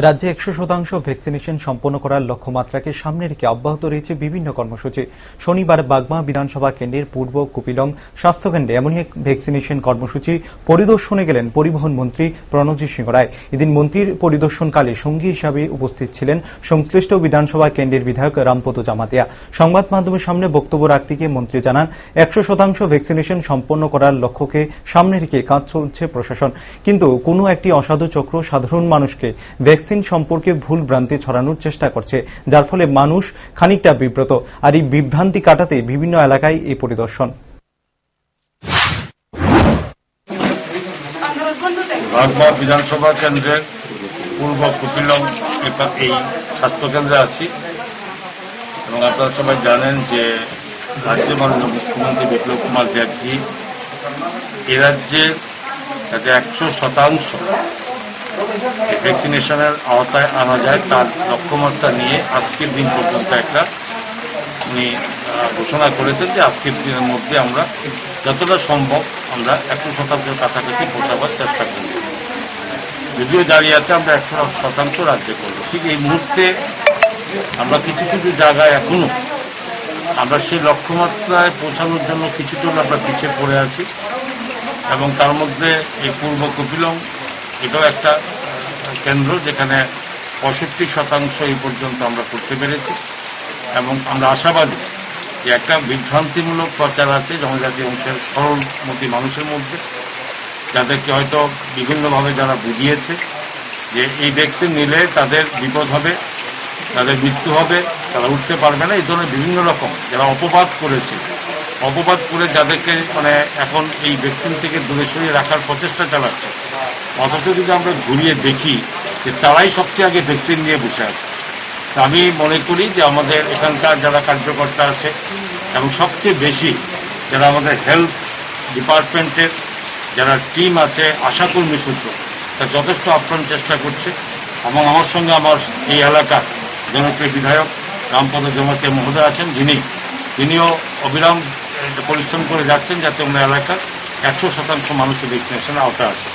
রাজ্যে ১০০% ভ্যাকসিনেশন সম্পন্ন করার লক্ষ্যমাত্রাকে সামনে রেখে অব্যাহত রয়েছে বিভিন্ন কর্মসূচি। শনিবার বাগমা বিধানসভা কেন্দ্রের পূর্ব কুপিলং স্বাস্থ্যকেন্দ্রে এমনই এক ভ্যাকসিনেশন কর্মসূচি পরিদর্শনে গেলেন পরিবহন মন্ত্রী প্রণজিৎ সিংহ রায়। এদিন মন্ত্রীর পরিদর্শনকালে সঙ্গী হিসাবে উপস্থিত ছিলেন সংশ্লিষ্ট বিধানসভা কেন্দ্রের বিধায়ক রামপদ জামাতিয়া। সংবাদ মাধ্যমের সামনে বক্তব্য রাখতে গিয়ে মন্ত্রী জানান, ১০০% ভ্যাকসিনেশন সম্পন্ন করার লক্ষ্যকে সামনে রেখে কাজ চলছে প্রশাসন, কিন্তু কোনো একটি অসাধু চক্র সাধারণ মানুষকে ভ্যাকসিন সম্পর্কে ভুল ভ্রান্তি ছড়ানোর চেষ্টা করছে, যার ফলে মানুষ খানিকটা বিব্রত। আর এই বিভ্রান্তি কাটাতে বিভিন্ন এলাকায় এই পরিদর্শন। বাগমা বিধানসভা কেন্দ্রের পূর্ব কুপিলং এই স্বাস্থ্যকেন্দ্রে আছি এবং আপনারা সবাই জানেন যে রাজ্যের মাননীয় মুখ্যমন্ত্রী বিপ্লব কুমার দেবজি এ রাজ্যে যাতে ১০০% ভ্যাকসিনেশনের আওতায় আনা যায় তার লক্ষ্যমাত্রা নিয়ে আজকের দিন পর্যন্ত একটা উনি ঘোষণা করেছেন যে আজকের দিনের মধ্যে আমরা যতটা সম্ভব আমরা ১০০% কাছাকাছি পৌঁছাবার চেষ্টা করব। যদিও দাঁড়িয়ে আছে আমরা ১০০% রাজ্যে করব। ঠিক এই মুহূর্তে আমরা কিছু কিছু জায়গায় এখনো আমরা সেই লক্ষ্যমাত্রায় পৌঁছানোর জন্য কিছুটা আমরা পিছিয়ে পড়ে আছি এবং তার মধ্যে এই পূর্ব কুপিলং এটাও একটা কেন্দ্র যেখানে ৬৫% এই পর্যন্ত আমরা করতে পেরেছি এবং আমরা আশাবাদী যে একটা বিভ্রান্তিমূলক প্রচার আছে জনজাতি অংশের সরলমতি মানুষের মধ্যে, যাদেরকে হয়তো বিভিন্নভাবে যারা বুঝিয়েছে যে এই ভ্যাকসিন নিলে তাদের বিপদ হবে, তাদের মৃত্যু হবে, তারা উঠতে পারবে না, এই ধরনের বিভিন্ন রকম যারা অপবাদ করেছে, অপবাদ করে যাদেরকে এখন এই ভ্যাকসিন থেকে দূরে সরিয়ে রাখার প্রচেষ্টা চালাচ্ছে, অথচ যদি আমরা ঘুরিয়ে দেখি যে তারাই সবচেয়ে আগে ভ্যাকসিন নিয়ে বসে আছে। আমি মনে করি যে আমাদের এখানকার যারা কার্যকর্তা আছে এবং সবচেয়ে বেশি যারা আমাদের হেলথ ডিপার্টমেন্টের যারা টিম আছে আশাকর্মী সূত্র, তা যথেষ্ট আপ্রাণ চেষ্টা করছে এবং আমার সঙ্গে আমার এই এলাকার জনপ্রিয় বিধায়ক রামপদ জামাতিয়া মহোদয় আছেন, যিনিও অবিরাম পরিশ্রম করে যাচ্ছেন যাতে আমরা এলাকার ১০০% মানুষের ভ্যাকসিনেশনের আওতায় আছে।